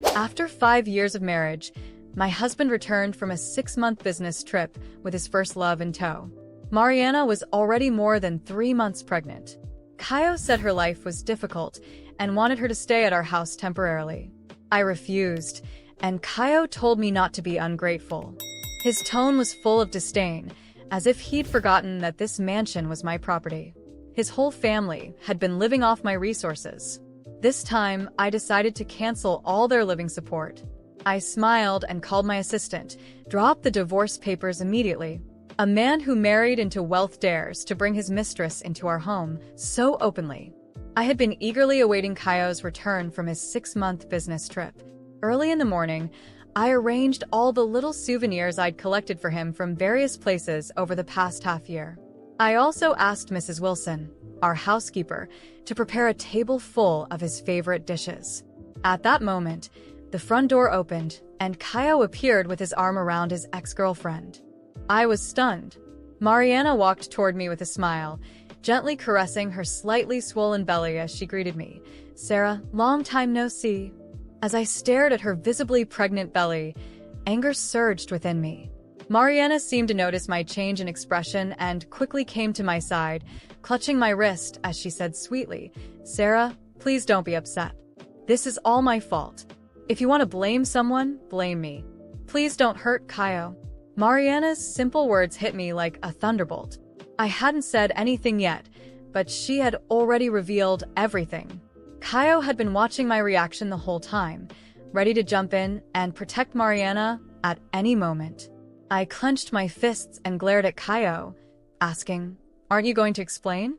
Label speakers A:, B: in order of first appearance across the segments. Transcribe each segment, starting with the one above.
A: After 5 years of marriage, my husband returned from a 6-month business trip with his first love in tow. Mariana was already more than 3 months pregnant. Kaio said her life was difficult and wanted her to stay at our house temporarily. I refused, and Kaio told me not to be ungrateful. His tone was full of disdain, as if he'd forgotten that this mansion was my property. His whole family had been living off my resources. This time, I decided to cancel all their living support. I smiled and called my assistant, "Drop the divorce papers immediately." A man who married into wealth dares to bring his mistress into our home so openly. I had been eagerly awaiting Kaio's return from his 6-month business trip. Early in the morning, I arranged all the little souvenirs I'd collected for him from various places over the past half year. I also asked Mrs. Wilson, our housekeeper, to prepare a table full of his favorite dishes. At that moment, the front door opened, and Kaio appeared with his arm around his ex-girlfriend. I was stunned. Mariana walked toward me with a smile, gently caressing her slightly swollen belly as she greeted me. "Sarah, long time no see." As I stared at her visibly pregnant belly, anger surged within me. Mariana seemed to notice my change in expression and quickly came to my side, clutching my wrist as she said sweetly, "Sarah, please don't be upset. This is all my fault. If you want to blame someone, blame me. Please don't hurt Kaio." Mariana's simple words hit me like a thunderbolt. I hadn't said anything yet, but she had already revealed everything. Kaio had been watching my reaction the whole time, ready to jump in and protect Mariana at any moment. I clenched my fists and glared at Kaio, asking, "Aren't you going to explain?"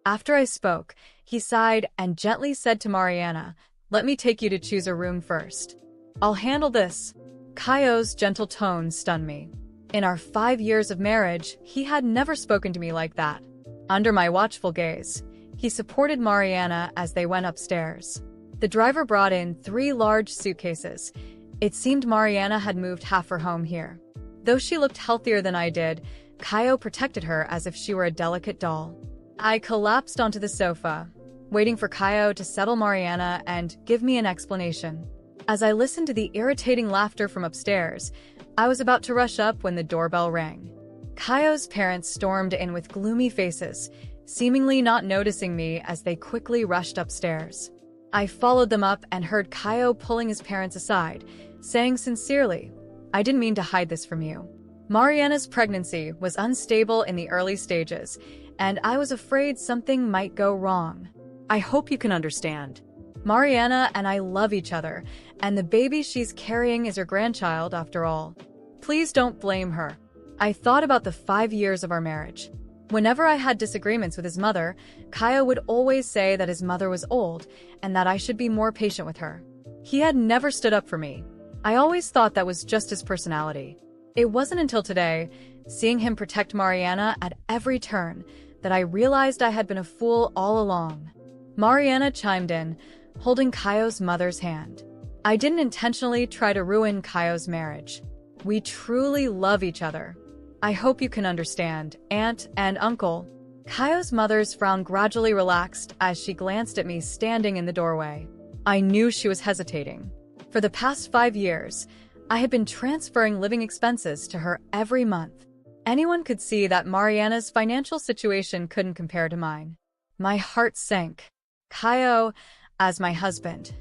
A: After I spoke, he sighed and gently said to Mariana, "Let me take you to choose a room first. I'll handle this." Kaio's gentle tone stunned me. In our 5 years of marriage, he had never spoken to me like that. Under my watchful gaze, he supported Mariana as they went upstairs. The driver brought in 3 large suitcases. It seemed Mariana had moved half her home here. Though she looked healthier than I did, Kaio protected her as if she were a delicate doll. I collapsed onto the sofa, waiting for Kaio to settle Mariana and give me an explanation. As I listened to the irritating laughter from upstairs, I was about to rush up when the doorbell rang. Kaio's parents stormed in with gloomy faces, seemingly not noticing me as they quickly rushed upstairs. I followed them up and heard Kaio pulling his parents aside, saying sincerely, "I didn't mean to hide this from you." Mariana's pregnancy was unstable in the early stages, and I was afraid something might go wrong. "I hope you can understand. Mariana and I love each other, and the baby she's carrying is her grandchild after all. Please don't blame her." I thought about the 5 years of our marriage. Whenever I had disagreements with his mother, Kaio would always say that his mother was old and that I should be more patient with her. He had never stood up for me. I always thought that was just his personality. It wasn't until today, seeing him protect Mariana at every turn, that I realized I had been a fool all along. Mariana chimed in, holding Kaio's mother's hand. "I didn't intentionally try to ruin Kaio's marriage. We truly love each other. I hope you can understand, Aunt and Uncle." Kaio's mother's frown gradually relaxed as she glanced at me standing in the doorway. I knew she was hesitating. For the past 5 years, I had been transferring living expenses to her every month. Anyone could see that Mariana's financial situation couldn't compare to mine. My heart sank. Kaio, as my husband,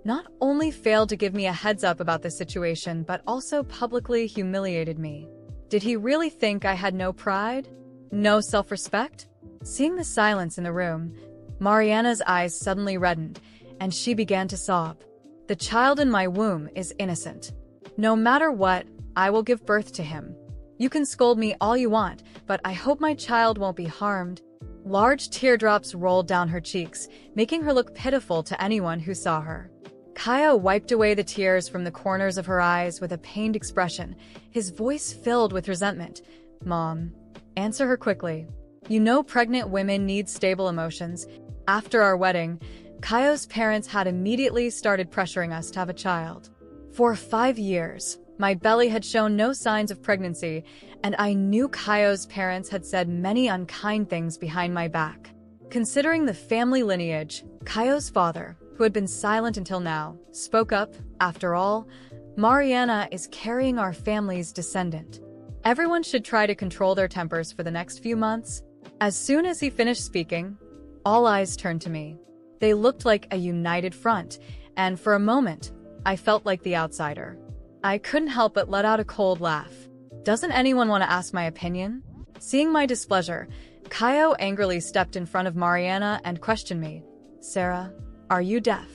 A: not only failed to give me a heads up about the situation, but also publicly humiliated me. Did he really think I had no pride? No self-respect? Seeing the silence in the room, Mariana's eyes suddenly reddened, and she began to sob. "The child in my womb is innocent. No matter what, I will give birth to him. You can scold me all you want, but I hope my child won't be harmed." Large teardrops rolled down her cheeks, making her look pitiful to anyone who saw her. Kaio wiped away the tears from the corners of her eyes with a pained expression, his voice filled with resentment. "Mom, answer her quickly. You know pregnant women need stable emotions." After our wedding, Kaio's parents had immediately started pressuring us to have a child. For 5 years, my belly had shown no signs of pregnancy, and I knew Kaio's parents had said many unkind things behind my back. Considering the family lineage, Kaio's father, who had been silent until now, spoke up. After all, Mariana is carrying our family's descendant. Everyone should try to control their tempers for the next few months. As soon as he finished speaking, all eyes turned to me. They looked like a united front, and for a moment, I felt like the outsider. I couldn't help but let out a cold laugh. Doesn't anyone want to ask my opinion? Seeing my displeasure, Kaio angrily stepped in front of Mariana and questioned me. Sarah, are you deaf?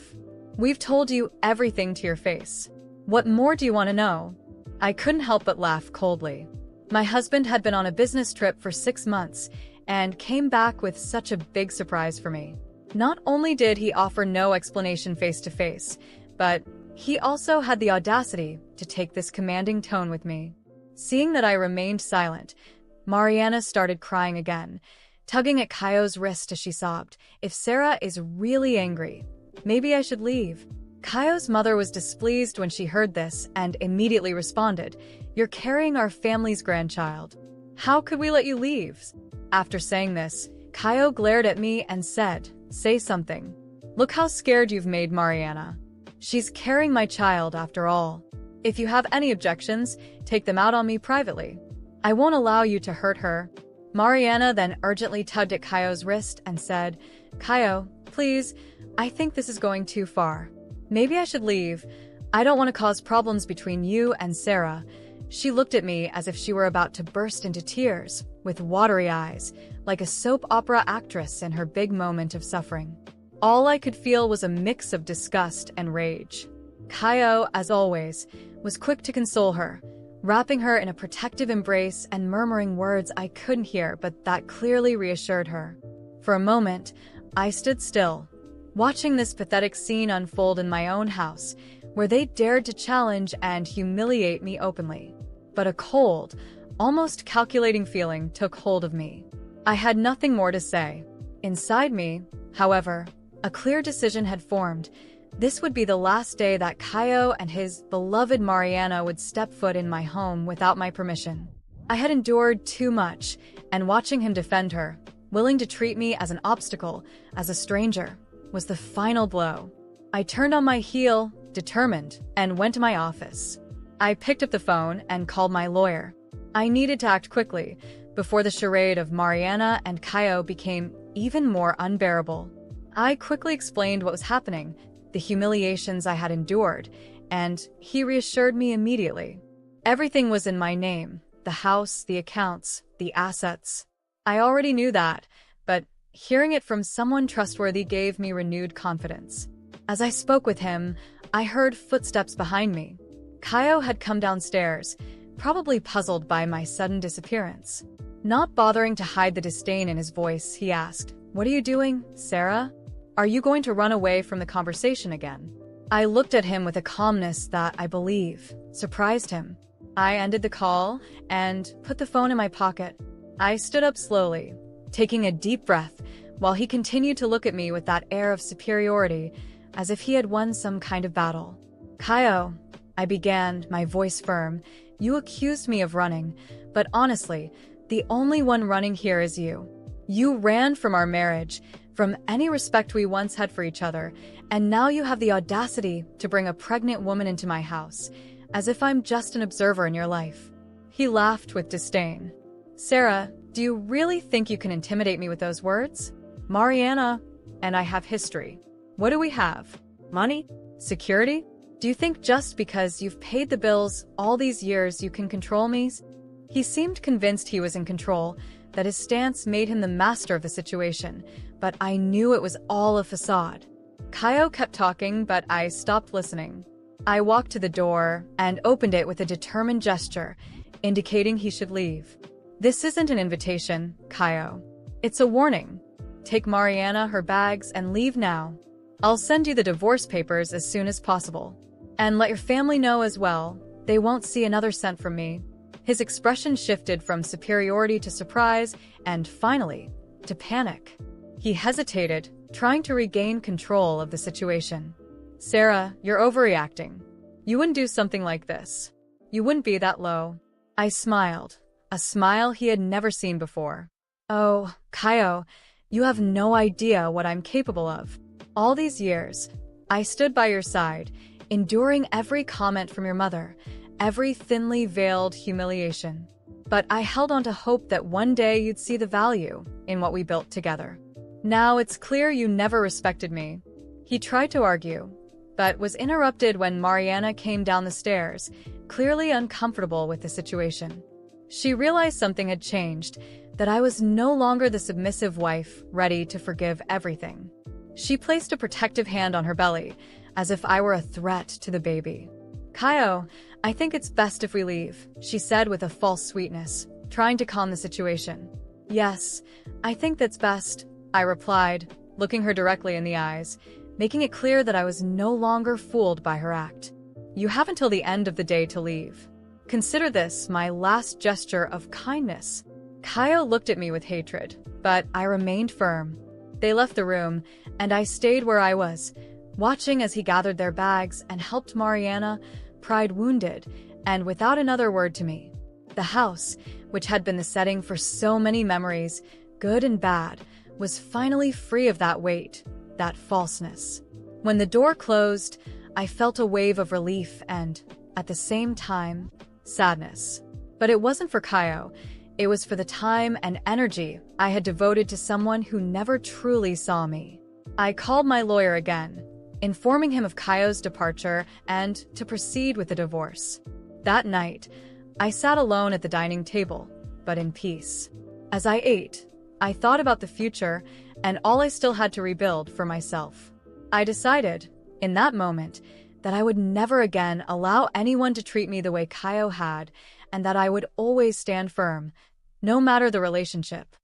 A: We've told you everything to your face. What more do you want to know? I couldn't help but laugh coldly. My husband had been on a business trip for 6 months and came back with such a big surprise for me. Not only did he offer no explanation face to face, but he also had the audacity to take this commanding tone with me. Seeing that I remained silent, Mariana started crying again, tugging at Kaio's wrist as she sobbed. If Sarah is really angry, maybe I should leave. Kaio's mother was displeased when she heard this and immediately responded, You're carrying our family's grandchild. How could we let you leave? After saying this, Kaio glared at me and said, Say something. Look how scared you've made Mariana. She's carrying my child after all. If you have any objections, take them out on me privately. I won't allow you to hurt her. Mariana then urgently tugged at Kaio's wrist and said, Kaio, please, I think this is going too far. Maybe I should leave. I don't want to cause problems between you and Sarah. She looked at me as if she were about to burst into tears, with watery eyes, like a soap opera actress in her big moment of suffering. All I could feel was a mix of disgust and rage. Kaio, as always, was quick to console her, wrapping her in a protective embrace and murmuring words I couldn't hear but that clearly reassured her. For a moment, I stood still, watching this pathetic scene unfold in my own house, where they dared to challenge and humiliate me openly. But a cold, almost calculating feeling took hold of me. I had nothing more to say. Inside me, however, a clear decision had formed. This would be the last day that Kaio and his beloved Mariana would step foot in my home without my permission. I had endured too much, and watching him defend her, willing to treat me as an obstacle, as a stranger, was the final blow. I turned on my heel, determined, and went to my office. I picked up the phone and called my lawyer. I needed to act quickly, before the charade of Mariana and Kaio became even more unbearable. I quickly explained what was happening, the humiliations I had endured, and he reassured me immediately. Everything was in my name, the house, the accounts, the assets. I already knew that, but hearing it from someone trustworthy gave me renewed confidence. As I spoke with him, I heard footsteps behind me. Kaio had come downstairs, probably puzzled by my sudden disappearance. Not bothering to hide the disdain in his voice, he asked, What are you doing, Sarah? Are you going to run away from the conversation again? I looked at him with a calmness that, I believe, surprised him. I ended the call and put the phone in my pocket. I stood up slowly, taking a deep breath, while he continued to look at me with that air of superiority, as if he had won some kind of battle. Kaio, I began, my voice firm, you accused me of running, but honestly, the only one running here is you. You ran from our marriage, from any respect we once had for each other, and now you have the audacity to bring a pregnant woman into my house, as if I'm just an observer in your life. He laughed with disdain. Sarah, do you really think you can intimidate me with those words? Mariana and I have history. What do we have? Money? Security? Do you think just because you've paid the bills all these years you can control me? He seemed convinced he was in control, that his stance made him the master of the situation, but I knew it was all a facade. Kaio kept talking, but I stopped listening. I walked to the door and opened it with a determined gesture, indicating he should leave. This isn't an invitation, Kaio. It's a warning. Take Mariana, her bags, and leave now. I'll send you the divorce papers as soon as possible. And let your family know as well, they won't see another cent from me. His expression shifted from superiority to surprise, and finally, to panic. He hesitated, trying to regain control of the situation. Sarah, you're overreacting. You wouldn't do something like this. You wouldn't be that low. I smiled, a smile he had never seen before. Oh, Kaio, you have no idea what I'm capable of. All these years, I stood by your side, enduring every comment from your mother, every thinly veiled humiliation. But I held on to hope that one day you'd see the value in what we built together. Now it's clear you never respected me." He tried to argue, but was interrupted when Mariana came down the stairs, clearly uncomfortable with the situation. She realized something had changed, that I was no longer the submissive wife ready to forgive everything. She placed a protective hand on her belly, as if I were a threat to the baby. "Kaio, I think it's best if we leave," she said with a false sweetness, trying to calm the situation. "Yes, I think that's best," I replied, looking her directly in the eyes, making it clear that I was no longer fooled by her act. "You have until the end of the day to leave. Consider this my last gesture of kindness." Kaio looked at me with hatred, but I remained firm. They left the room, and I stayed where I was, watching as he gathered their bags and helped Mariana, pride wounded, and without another word to me. The house, which had been the setting for so many memories, good and bad, was finally free of that weight, that falseness. When the door closed, I felt a wave of relief and, at the same time, sadness. But it wasn't for Kaio. It was for the time and energy I had devoted to someone who never truly saw me. I called my lawyer again, informing him of Kaio's departure and to proceed with the divorce. That night, I sat alone at the dining table, but in peace. As I ate, I thought about the future and all I still had to rebuild for myself. I decided, in that moment, that I would never again allow anyone to treat me the way Kaio had, and that I would always stand firm, no matter the relationship.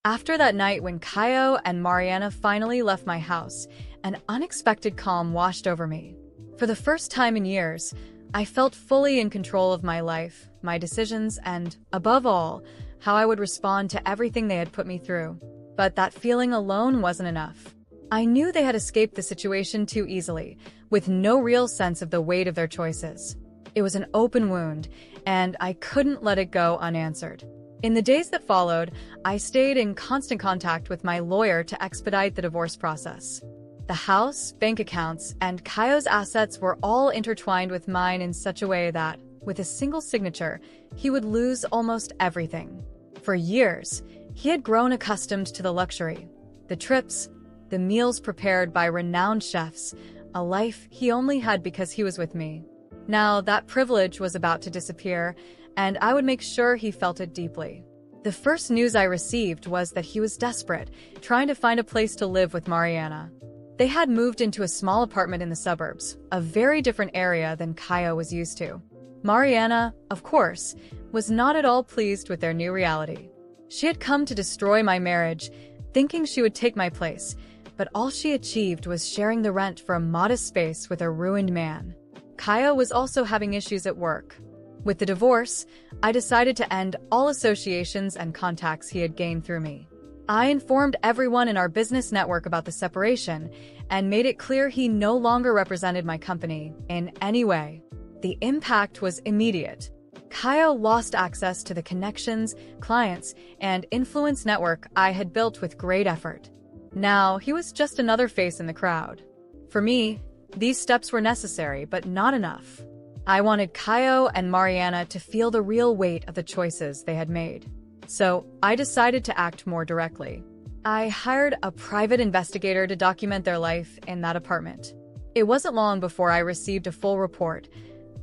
A: After that night when Kaio and Mariana finally left my house, an unexpected calm washed over me. For the first time in years, I felt fully in control of my life, my decisions, and, above all, how I would respond to everything they had put me through. But that feeling alone wasn't enough. I knew they had escaped the situation too easily, with no real sense of the weight of their choices. It was an open wound, and I couldn't let it go unanswered. In the days that followed, I stayed in constant contact with my lawyer to expedite the divorce process. The house, bank accounts, and Kaio's assets were all intertwined with mine in such a way that, with a single signature, he would lose almost everything. For years, he had grown accustomed to the luxury, the trips, the meals prepared by renowned chefs, a life he only had because he was with me. Now that privilege was about to disappear, and I would make sure he felt it deeply. The first news I received was that he was desperate, trying to find a place to live with Mariana. They had moved into a small apartment in the suburbs, a very different area than Kaio was used to. Mariana, of course, was not at all pleased with their new reality. She had come to destroy my marriage, thinking she would take my place, but all she achieved was sharing the rent for a modest space with a ruined man. Kaio was also having issues at work. With the divorce, I decided to end all associations and contacts he had gained through me. I informed everyone in our business network about the separation and made it clear he no longer represented my company in any way. The impact was immediate. Kaio lost access to the connections, clients, and influence network I had built with great effort. Now, he was just another face in the crowd. For me, these steps were necessary, but not enough. I wanted Kaio and Mariana to feel the real weight of the choices they had made. So, I decided to act more directly. I hired a private investigator to document their life in that apartment. It wasn't long before I received a full report.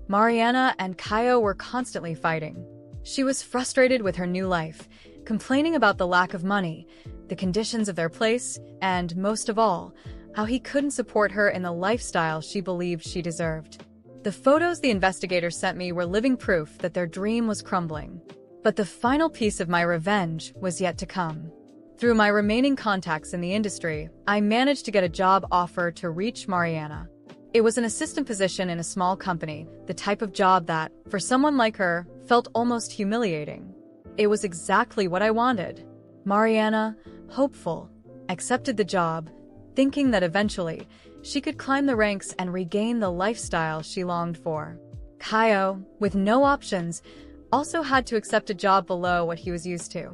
A: Mariana and Kaio were constantly fighting. She was frustrated with her new life, complaining about the lack of money, the conditions of their place, and, most of all, how he couldn't support her in the lifestyle she believed she deserved. The photos the investigator sent me were living proof that their dream was crumbling. But the final piece of my revenge was yet to come. Through my remaining contacts in the industry, I managed to get a job offer to reach Mariana. It was an assistant position in a small company, the type of job that, for someone like her, felt almost humiliating. It was exactly what I wanted. Mariana, hopeful, accepted the job, thinking that eventually, she could climb the ranks and regain the lifestyle she longed for. Kaio, with no options, also had to accept a job below what he was used to.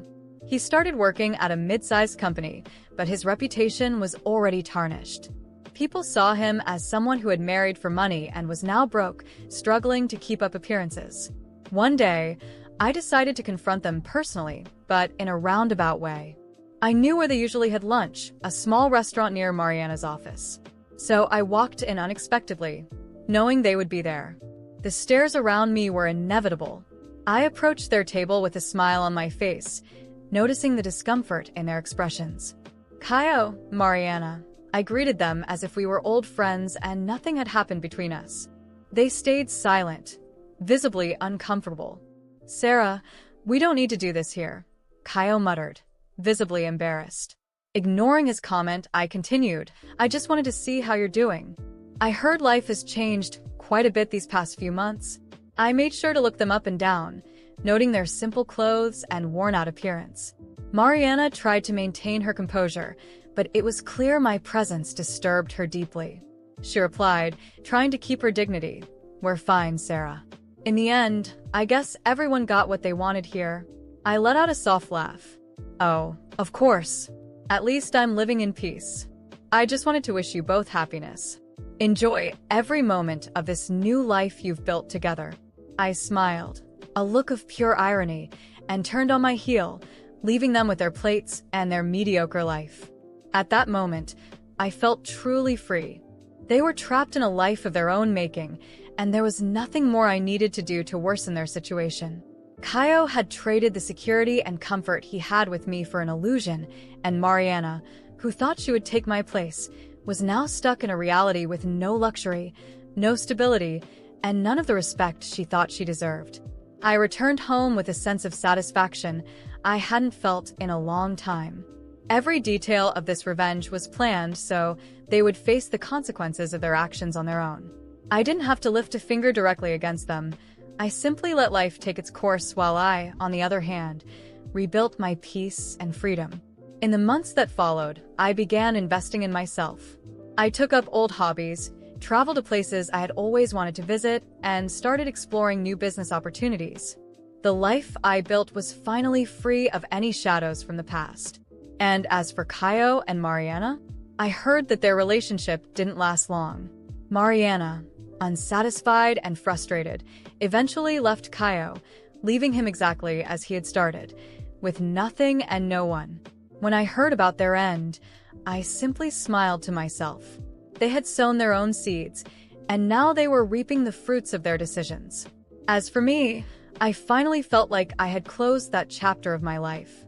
A: He started working at a mid-sized company, but his reputation was already tarnished. People saw him as someone who had married for money and was now broke, struggling to keep up appearances. One day, I decided to confront them personally, but in a roundabout way. I knew where they usually had lunch, a small restaurant near Mariana's office. So I walked in unexpectedly, knowing they would be there. The stares around me were inevitable. I approached their table with a smile on my face, noticing the discomfort in their expressions. "Kaio, Mariana." I greeted them as if we were old friends and nothing had happened between us. They stayed silent, visibly uncomfortable. "Sarah, we don't need to do this here," Kaio muttered, visibly embarrassed. Ignoring his comment, I continued, "I just wanted to see how you're doing. I heard life has changed quite a bit these past few months." I made sure to look them up and down, noting their simple clothes and worn-out appearance. Mariana tried to maintain her composure, but it was clear my presence disturbed her deeply. She replied, trying to keep her dignity, "We're fine, Sarah." In the end, I guess everyone got what they wanted here. I let out a soft laugh. "Oh, of course. At least I'm living in peace. I just wanted to wish you both happiness. Enjoy every moment of this new life you've built together." I smiled, a look of pure irony, and turned on my heel, leaving them with their plates and their mediocre life. At that moment, I felt truly free. They were trapped in a life of their own making, and there was nothing more I needed to do to worsen their situation. Kaio had traded the security and comfort he had with me for an illusion, and Mariana, who thought she would take my place, was now stuck in a reality with no luxury, no stability, and none of the respect she thought she deserved. I returned home with a sense of satisfaction I hadn't felt in a long time. Every detail of this revenge was planned so they would face the consequences of their actions on their own. I didn't have to lift a finger directly against them. I simply let life take its course while I, on the other hand, rebuilt my peace and freedom. In the months that followed, I began investing in myself. I took up old hobbies, traveled to places I had always wanted to visit, and started exploring new business opportunities. The life I built was finally free of any shadows from the past. And as for Kaio and Mariana, I heard that their relationship didn't last long. Mariana, unsatisfied and frustrated, eventually left Kaio, leaving him exactly as he had started, with nothing and no one. When I heard about their end, I simply smiled to myself. They had sown their own seeds, and now they were reaping the fruits of their decisions. As for me, I finally felt like I had closed that chapter of my life.